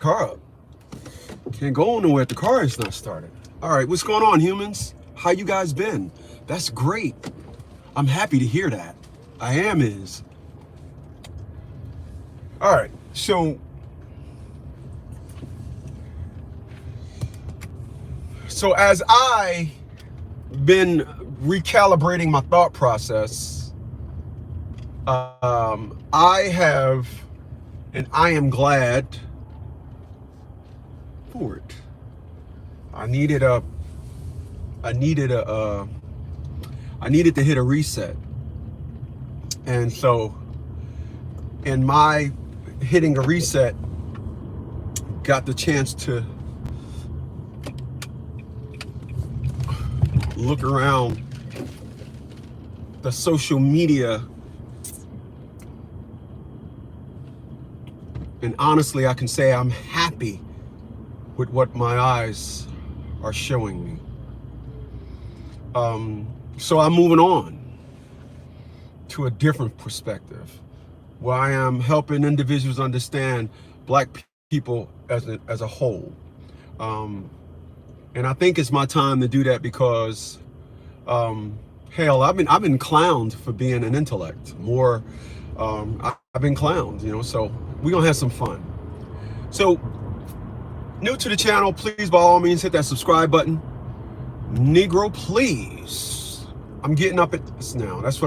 car up. Can't go nowhere if the car is not started. All right, what's going on, humans? How you guys been? That's great. I'm happy to hear that. I am is. All right, so as I been recalibrating my thought process, I have, and I am glad for it. I needed to hit a reset. And so in my hitting a reset, got the chance to look around the social media, and honestly, I can say I'm happy with what my eyes are showing me. So I'm moving on to a different perspective, where I am helping individuals understand Black people as a whole. And I think it's my time to do that because, hell, I've been clowned for being an intellect. I've been clowned, so we're gonna have some fun. So, new to the channel, please by all means hit that subscribe button. Negro, please. I'm getting up at this now. That's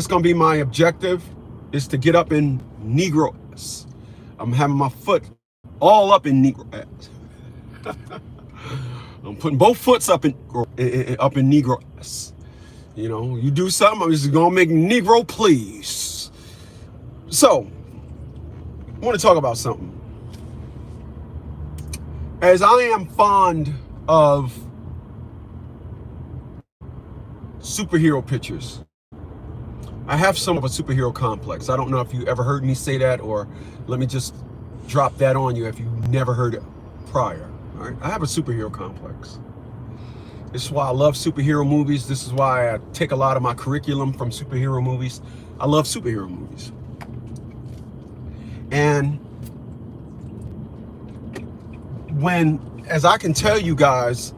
gonna be my objective, is to get up in Negro ass. I'm having my foot all up in Negro ass. I'm putting both foots up in Negro ass. You do something, I'm just gonna make Negro please. So, I want to talk about something. As I am fond of superhero pictures, I have some of a superhero complex. I don't know if you ever heard me say that, or let me just drop that on you if you never heard it prior. All right, I have a superhero complex. This is why I love superhero movies. This is why I take a lot of my curriculum from superhero movies. I love superhero movies. And as I can tell you guys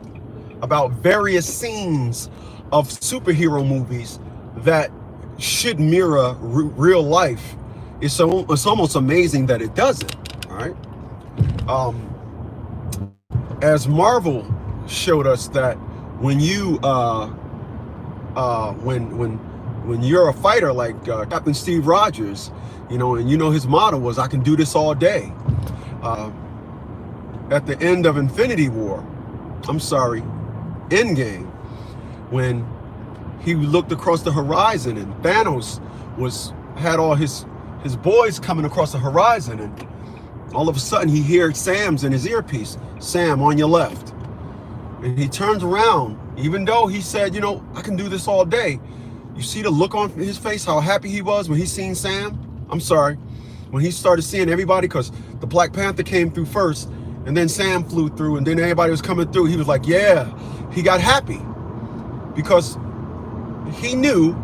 about various scenes of superhero movies that should mirror real life, it's almost amazing that it doesn't. All right. As Marvel showed us that when you when you're a fighter like Captain Steve Rogers, and his motto was, "I can do this all day." At the end of Endgame, when he looked across the horizon and Thanos had all his boys coming across the horizon, and all of a sudden he hears Sam's in his earpiece, "Sam, on your left." And he turns around, even though he said, "I can do this all day." You see the look on his face, how happy he was when he seen Sam? When he started seeing everybody, because the Black Panther came through first, and then Sam flew through, and then everybody was coming through. He was like, yeah, he got happy because he knew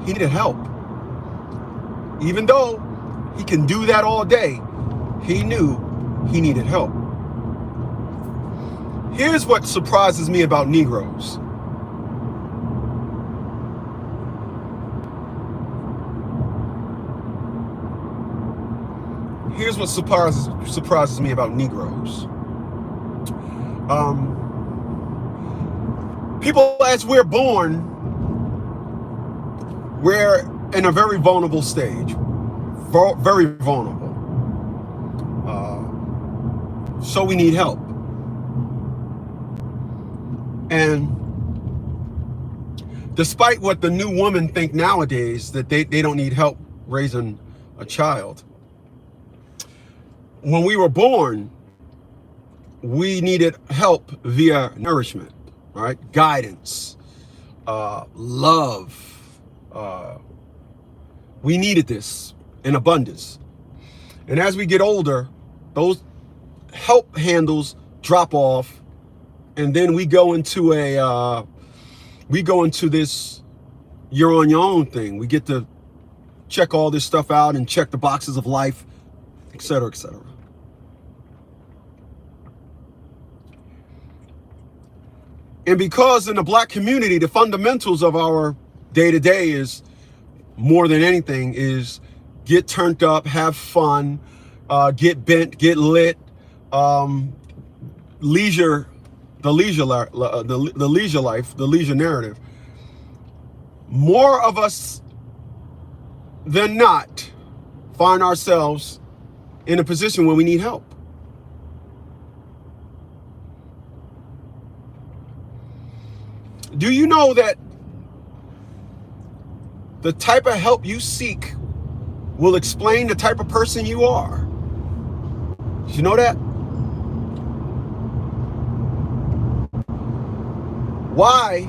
he needed help. Even though he can do that all day, he knew he needed help. Here's what surprises me about Negroes. Here's what surprises me about Negroes. People, as we're born, we're in a very vulnerable stage. Very vulnerable. So we need help. And despite what the new women think nowadays, that they don't need help raising a child, when we were born, we needed help via nourishment, right? Guidance, love. We needed this in abundance. And as we get older, those help handles drop off, and then we go into this you're on your own thing. We get to check all this stuff out and check the boxes of life etc., etc. And because in the black community, the fundamentals of our day-to-day is, more than anything, is get turned up, have fun, get bent, get lit, leisure, the leisure life, the leisure narrative. More of us than not find ourselves in a position where we need help. Do you know that the type of help you seek will explain the type of person you are? Did you know that? Why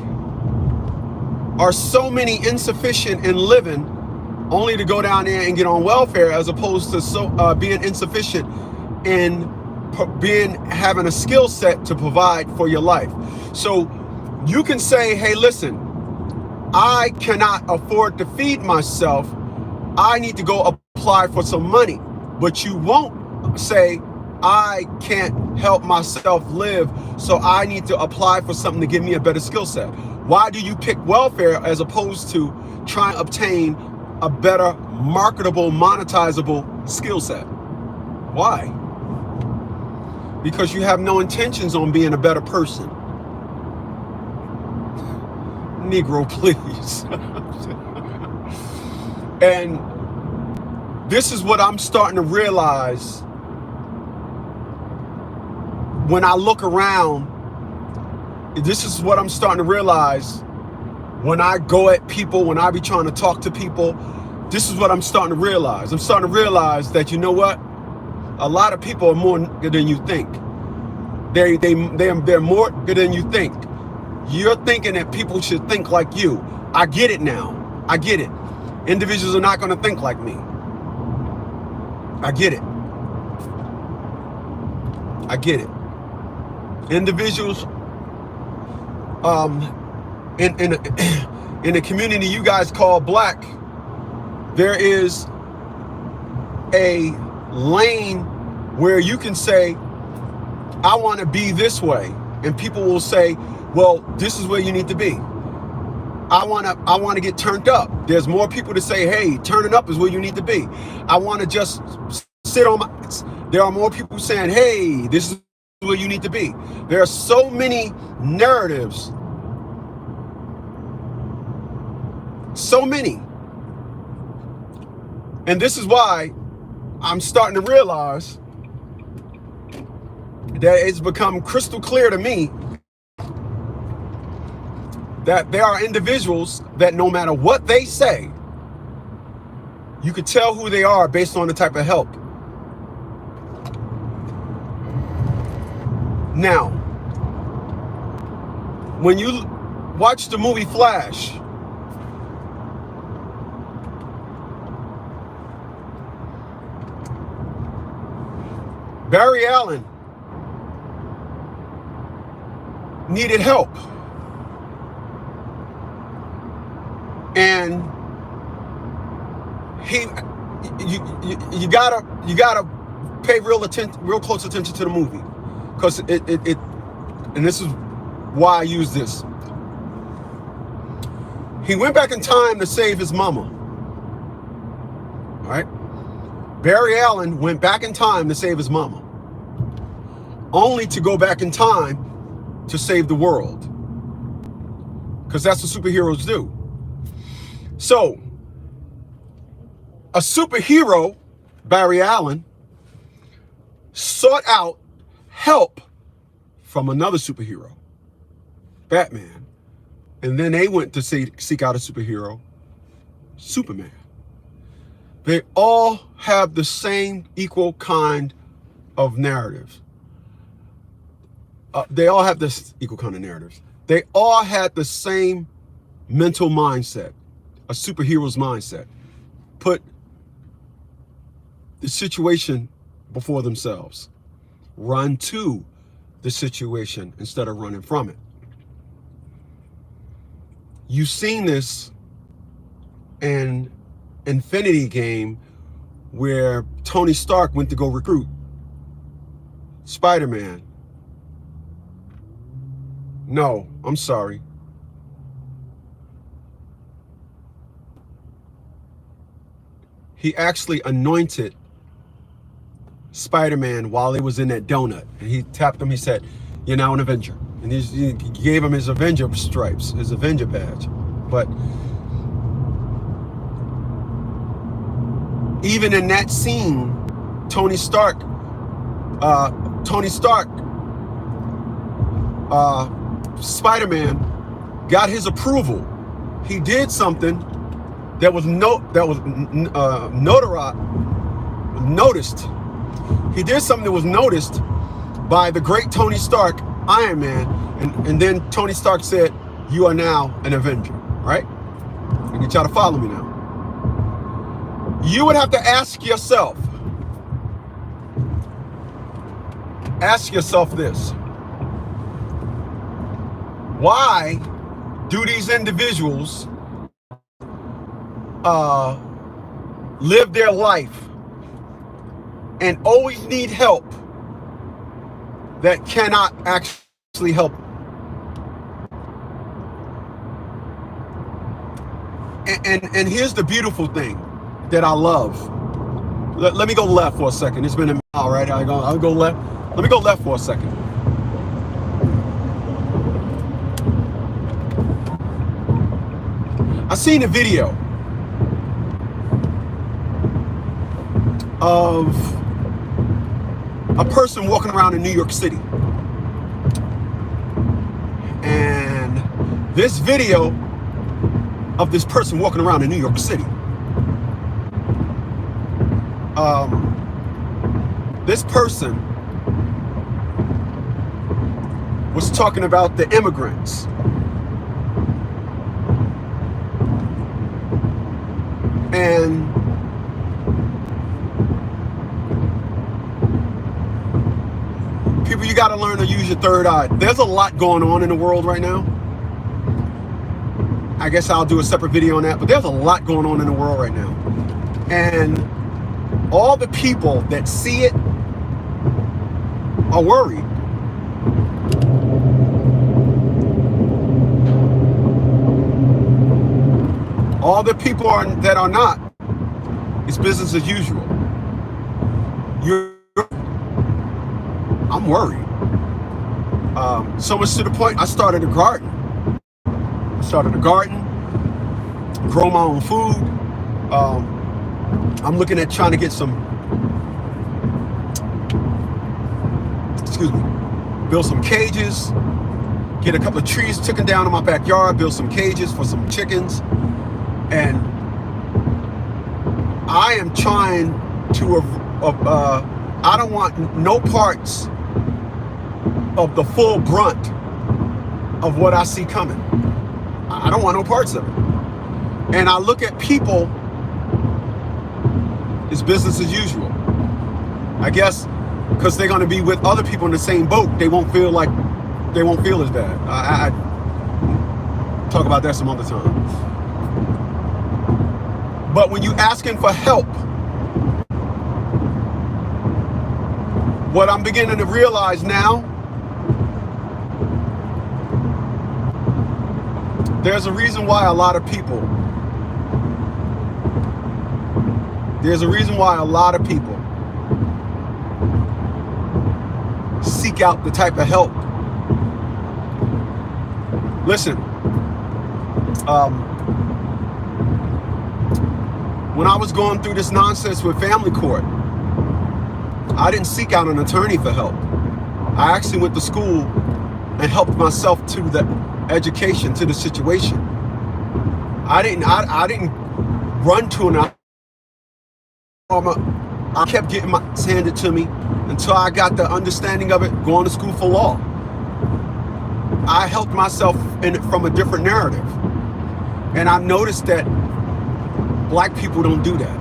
are so many insufficient in living only to go down there and get on welfare, as opposed to being insufficient in having a skill set to provide for your life? So you can say, hey, listen, I cannot afford to feed myself. I need to go apply for some money. But you won't say, I can't help myself live, so I need to apply for something to give me a better skill set. Why do you pick welfare as opposed to trying to obtain a better marketable, monetizable skill set? Why? Because you have no intentions on being a better person. Negro, please. And this is what I'm starting to realize when I look around. This is what I'm starting to realize when I go at people, when I be trying to talk to people. This is what I'm starting to realize. I'm starting to realize that, you know what? A lot of people are more than you think. They're more than you think. You're thinking that people should think like you. I get it now. I get it. Individuals are not going to think like me. I get it. I get it. Individuals in the community you guys call black, there is a lane where you can say, I want to be this way, and people will say, well, this is where you need to be. I want to get turned up. There's more people to say, hey, turning up is where you need to be. I want to just sit on my... There are more people saying, hey, this is where you need to be. There are so many narratives. So many. And this is why I'm starting to realize that it's become crystal clear to me that there are individuals that no matter what they say, you could tell who they are based on the type of help. Now, when you watch the movie Flash, Barry Allen needed help. And you gotta pay real close attention to the movie, because it and this is why I use this. He went back in time to save his mama. All right, Barry Allen went back in time to save his mama, only to go back in time to save the world, because that's what superheroes do. So, a superhero, Barry Allen, sought out help from another superhero, Batman. And then they went to seek out a superhero, Superman. They all have the same equal kind of narratives. They all have this equal kind of narratives. They all had the same mental mindset, a superhero's mindset. Put the situation before themselves. Run to the situation instead of running from it. You've seen this in Infinity Game where Tony Stark went to go recruit Spider-Man. No, I'm sorry. He actually anointed Spider-Man while he was in that donut. And he tapped him, he said, "You're now an Avenger." And he gave him his Avenger stripes, his Avenger badge. But even in that scene, Tony Stark, Spider-Man got his approval. He did something that was noticed. He did something that was noticed by the great Tony Stark, Iron Man, and then Tony Stark said, "You are now an Avenger," right? I need y'all to follow me now. You would have to ask yourself this. Why do these individuals live their life and always need help that cannot actually help? And here's the beautiful thing that I love. Let me go left for a second. It's been a while, right? I'll go left. Let me go left for a second. I seen a video of a person walking around in New York City. And this video of this person walking around in New York City, this person was talking about the immigrants. And people, you got to learn to use your third eye. There's a lot going on in the world right now. I guess I'll do a separate video on that, but there's a lot going on in the world right now. And all the people that see it are worried. All the people that are not, it's business as usual. I'm worried. So much to the point, I started a garden. Grow my own food. I'm looking at trying to get build some cages, get a couple of trees taken down in my backyard, build some cages for some chickens. And I am trying to, I don't want no parts of the full brunt of what I see coming. I don't want no parts of it. And I look at people, it's business as usual. I guess because they're going to be with other people in the same boat, they won't feel as bad. I talk about that some other time. But when you asking for help, what I'm beginning to realize now, there's a reason why a lot of people seek out the type of help. Listen, when I was going through this nonsense with family court, I didn't seek out an attorney for help. I actually went to school and helped myself to the education, to the situation. I didn't run to an I kept getting my handed to me until I got the understanding of it, going to school for law. I helped myself in it from a different narrative. And I noticed that black people don't do that.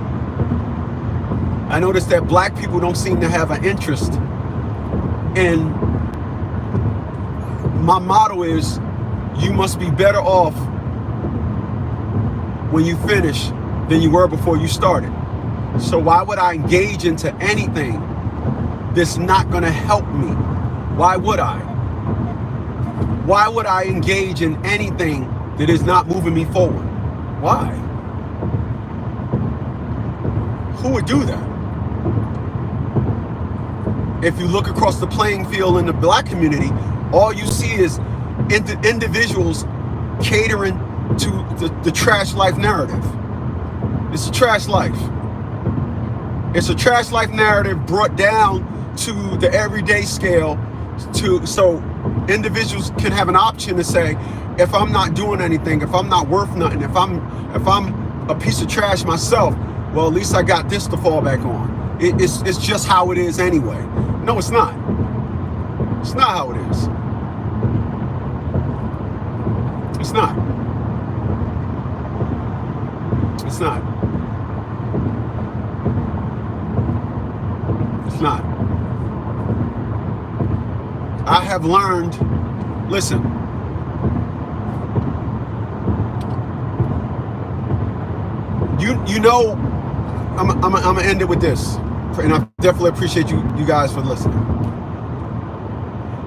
I noticed that black people don't seem to have an interest in, my motto is, you must be better off when you finish than you were before you started. So why would I engage into anything that's not going to help me? Why would I? Why would I engage in anything that is not moving me forward? Why? Who would do that? If you look across the playing field in the black community, all you see is individuals catering to the trash life narrative. It's a trash life. It's a trash life narrative brought down to the everyday scale, so individuals can have an option to say, if I'm not doing anything, if I'm not worth nothing, if I'm a piece of trash myself, well, at least I got this to fall back on. It's just how it is anyway. No, it's not. It's not how it is. It's not. It's not. It's not. I have learned, listen, you know, I'm gonna end it with this, and I definitely appreciate you guys for listening.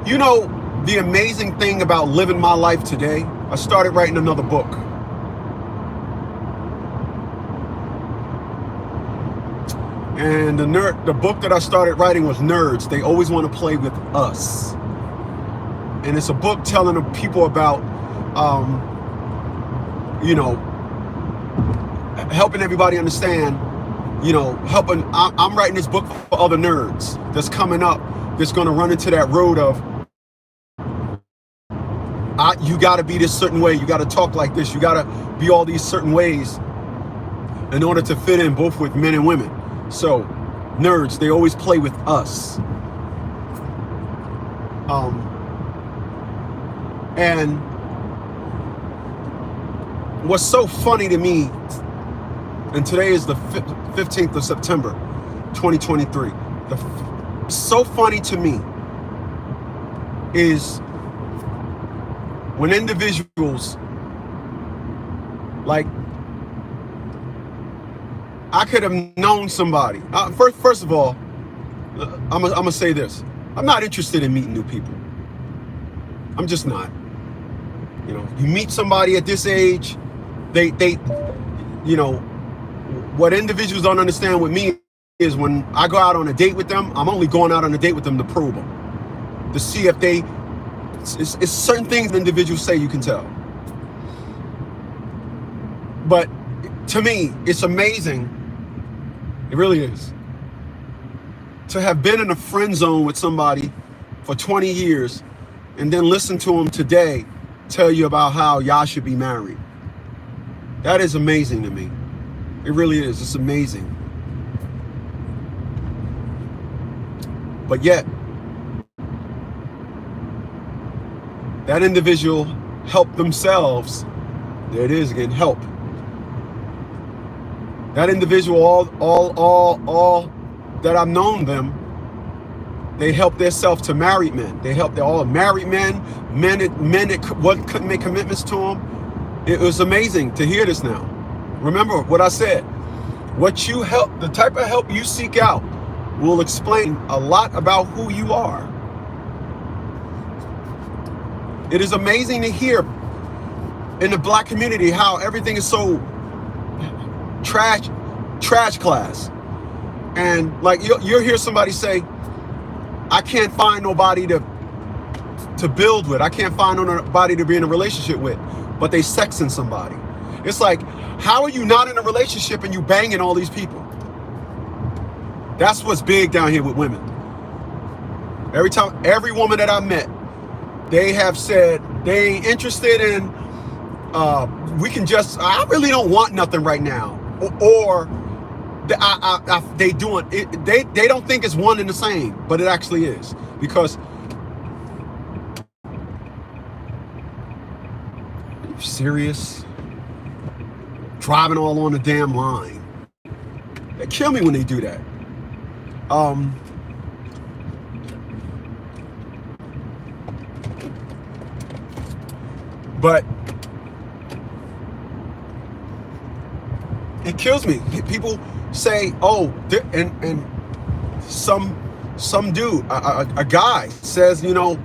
You know, the amazing thing about living my life today, I started writing another book. And the book that I started writing was Nerds. They always want to play with us. And it's a book telling people about, you know, helping everybody understand, you know, I'm writing this book for other nerds that's coming up, that's going to run into that road of, you got to be this certain way. You got to talk like this. You got to be all these certain ways in order to fit in both with men and women. So nerds, they always play with us. And what's so funny to me, and today is the 15th of September, 2023. So funny to me is when individuals, like, I could have known somebody. First of all, I'm gonna say this. I'm not interested in meeting new people. I'm just not. You know, you meet somebody at this age, they you know, what individuals don't understand with me is when I go out on a date with them, I'm only going out on a date with them to probe them, to see if it's certain things individuals say you can tell. But to me, it's amazing. It really is. To have been in a friend zone with somebody for 20 years and then listen to them today tell you about how y'all should be married. That is amazing to me. It really is. It's amazing. But yet, that individual helped themselves. There it is again, help. That individual, all that I've known them, they helped themselves to married men. They helped all married men that couldn't make commitments to them. It was amazing to hear this now. Remember what I said. What you help, the type of help you seek out will explain a lot about who you are. It is amazing to hear in the black community how everything is so trash class. And like you'll hear somebody say, I can't find nobody to build with. I can't find nobody to be in a relationship with, but they sexing somebody. It's like, how are you not in a relationship and you banging all these people? That's what's big down here with women. Every woman that I met, they have said they ain't interested in, I really don't want nothing right now. Or they doing it, they don't think it's one and the same, but it actually is. Because are you serious? Driving all on the damn line. They kill me when they do that. But it kills me. People say, oh, and some dude, a guy says, you know,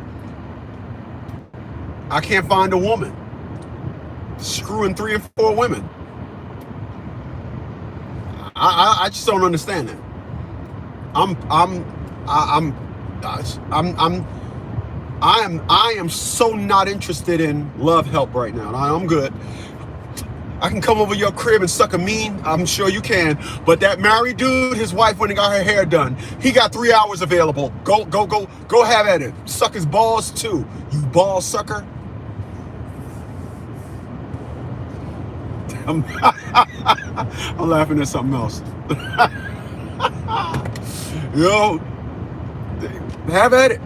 I can't find a woman, screwing 3 or 4 women. I just don't understand that. I am so not interested in love help right now. I'm good. I can come over your crib and suck a mean. I'm sure you can. But that married dude, his wife went and got her hair done. He got 3 hours available. Go have at it. Suck his balls too, you ball sucker. I'm laughing at something else. Yo, have at it.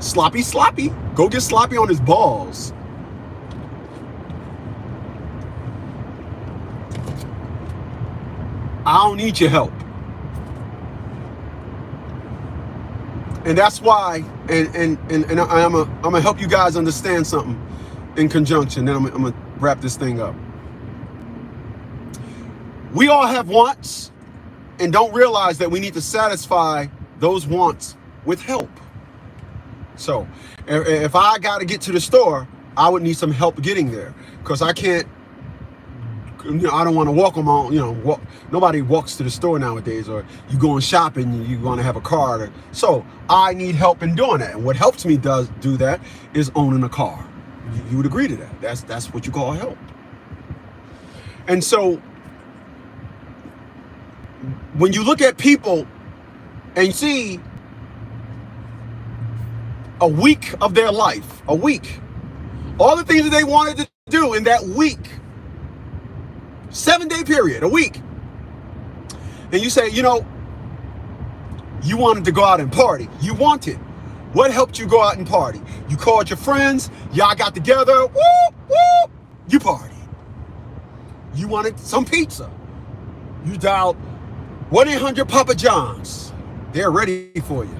Sloppy. Go get sloppy on his balls. I don't need your help. And that's why, and I'm gonna help you guys understand something in conjunction. Then I'm gonna wrap this thing up. We all have wants and don't realize that we need to satisfy those wants with help. So if I got to get to the store, I would need some help getting there, because I can't, you know, I don't want to walk them on, you know, nobody walks to the store nowadays, or you going shopping, you want to have a car. So I need help in doing that. And what helps me do that is owning a car. You would agree to that. That's what you call help. And so when you look at people and see a week of their life, all the things that they wanted to do in that week, 7-day period, a week, and you say, you know, you wanted to go out and party. You wanted. What helped you go out and party? You called your friends, y'all got together, whoop, whoop, you partied. You wanted some pizza. You dialed 1-800 John's. They're ready for you.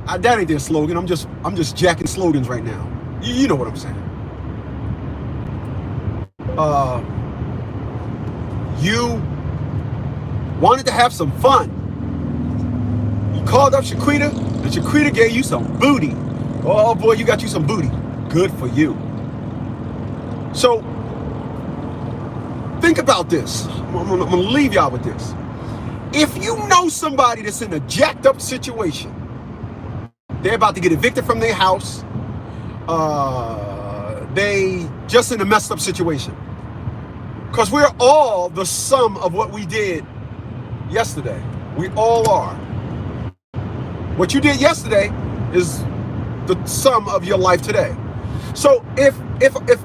That ain't their slogan. I'm just jacking slogans right now. You know what I'm saying. You wanted to have some fun. You called up Shaquita, and Shaquita gave you some booty. Oh boy, you got you some booty. Good for you. So think about this. I'm gonna leave y'all with this. If you know somebody that's in a jacked up situation, they're about to get evicted from their house, they just in a messed up situation, because we're all the sum of what we did yesterday. We all are. What you did yesterday is the sum of your life today. So if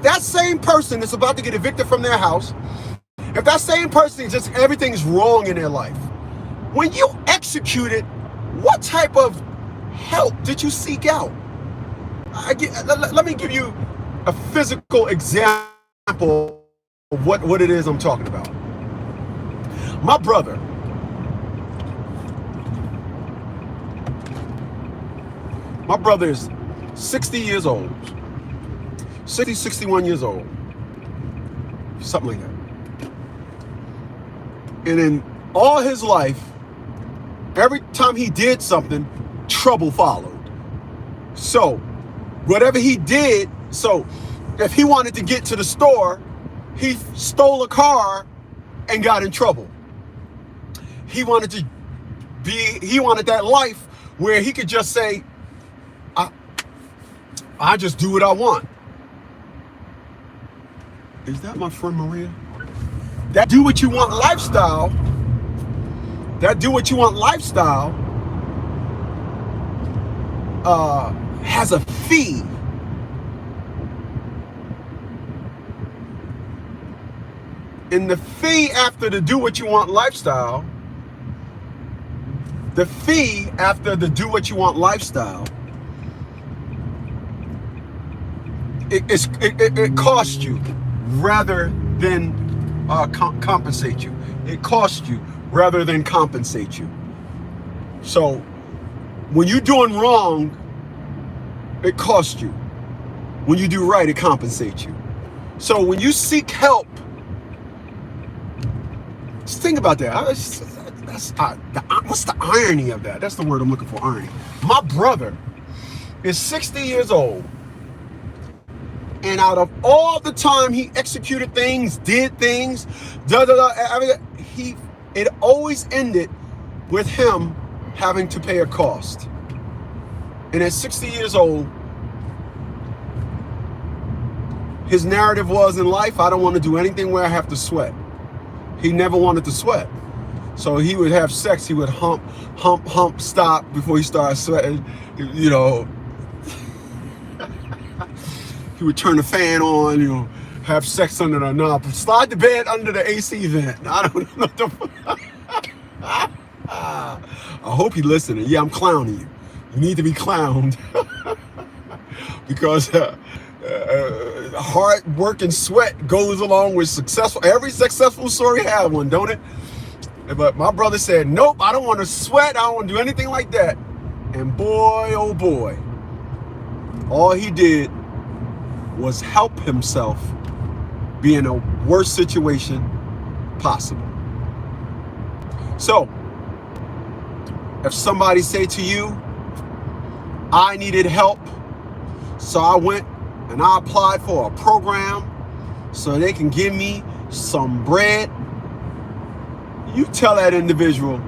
that same person is about to get evicted from their house, if that same person just everything's wrong in their life, when you executed, what type of help did you seek out? Let me give you a physical example of what it is I'm talking about. My brother, is 60 years old, 61 years old, something like that. And in all his life, every time he did something, trouble followed. So whatever he did, so if he wanted to get to the store, he stole a car and got in trouble. He wanted that life where he could just say, I just do what I want. Is that my friend Maria? That do what you want lifestyle, has a fee. And the fee after the do what you want lifestyle, it costs you rather than compensate you. It costs you rather than compensate you. So when you're doing wrong, it costs you. When you do right, it compensates you. So when you seek help, Just think about that. What's the irony of that? That's the word I'm looking for, irony. My brother is 60 years old. And out of all the time he executed things, did things, it always ended with him having to pay a cost. And at 60 years old, his narrative was in life, I don't want to do anything where I have to sweat. He never wanted to sweat. So he would have sex, he would hump, stop before he started sweating, you know. He would turn the fan on, you know, have sex under the knob, slide the bed under the AC vent. I don't know. I hope he's listening. Yeah, I'm clowning you. You need to be clowned. Because hard work and sweat goes along with successful. Every successful story has one, don't it? But my brother said, nope, I don't want to sweat. I don't want to do anything like that. And boy, oh boy, all he did was help himself be in a worse situation possible. So, if somebody say to you, I needed help, so I went and I applied for a program so they can give me some bread, you tell that individual,